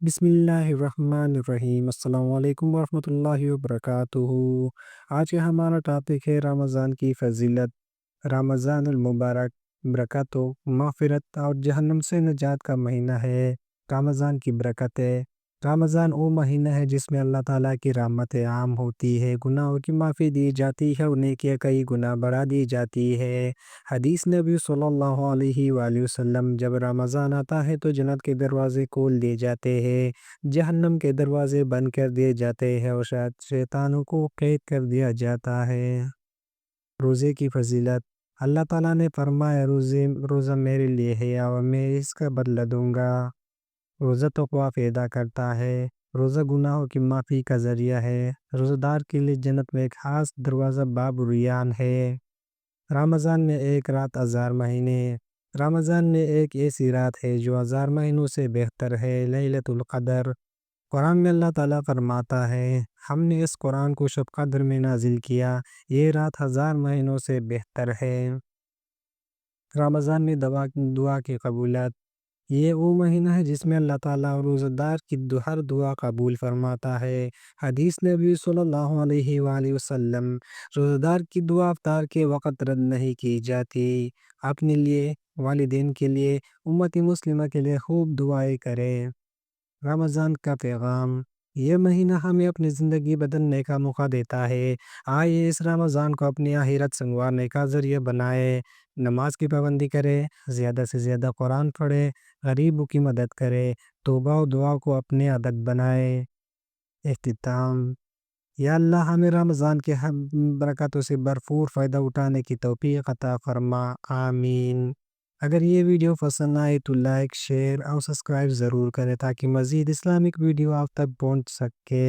بسم اللہ الرحمن الرحیم۔ السلام علیکم ورحمۃ اللہ وبرکاتہ۔ آج کا ہمارا ٹاپک ہے رمضان کی فضیلت۔ رمضان المبارک برکت و مغفرت اور جہنم سے نجات کا مہینہ ہے۔ رمضان کی برکت ہے۔ رمضان وہ مہینہ ہے جس میں اللہ تعالیٰ کی رحمت عام ہوتی ہے، گناہوں کی معافی دی جاتی ہے اور نیکیاں کئی گنا بڑھا دی جاتی ہے۔ حدیث نبی صلی اللہ علیہ وآلہ وسلم، جب رمضان آتا ہے تو جنت کے دروازے کھول دیے جاتے ہیں، جہنم کے دروازے بند کر دیے جاتے ہیں اور شیطانوں کو قید کر دیا جاتا ہے۔ روزے کی فضیلت: اللہ تعالیٰ نے فرمایا روزہ میرے لیے ہے اور میں اس کا بدلہ دوں گا۔ روزہ تقویٰ پیدا کرتا ہے۔ روزہ گناہوں کی معافی کا ذریعہ ہے۔ روزہ دار کے لیے جنت میں ایک خاص دروازہ باب ریان ہے۔ رمضان میں ایک رات ہزار مہینے: رمضان میں ایک ایسی رات ہے جو ہزار مہینوں سے بہتر ہے، لیلۃ القدر۔ قرآن میں اللہ تعالیٰ فرماتا ہے، ہم نے اس قرآن کو شب قدر میں نازل کیا، یہ رات ہزار مہینوں سے بہتر ہے۔ رمضان میں دعا کی قبولیت: یہ وہ مہینہ ہے جس میں اللہ تعالیٰ روزہ دار کی ہر دعا قبول فرماتا ہے۔ حدیث نبی صلی اللہ علیہ وآلہ وسلم، روزہ دار کی دعا افطار کے وقت رد نہیں کی جاتی۔ اپنے لیے، والدین کے لیے، امت مسلمہ کے لیے خوب دعائیں کریں۔ رمضان کا پیغام: یہ مہینہ ہمیں اپنی زندگی بدلنے کا موقع دیتا ہے۔ آئیے اس رمضان کو اپنی آخرت سنوارنے کا ذریعہ بنائیں۔ نماز کی پابندی کریں، زیادہ سے زیادہ قرآن پڑھیں، غریبوں کی مدد کریں، توبہ و دعا کو اپنے عادت بنائیں۔ اختتام: یا اللہ ہمیں رمضان کے برکاتوں سے بھرپور فائدہ اٹھانے کی توفیق عطا فرما، آمین۔ اگر یہ ویڈیو پسند آئے تو لائک، شیئر اور سبسکرائب ضرور کریں تاکہ مزید اسلامک ویڈیو آپ تک پہنچ سکے۔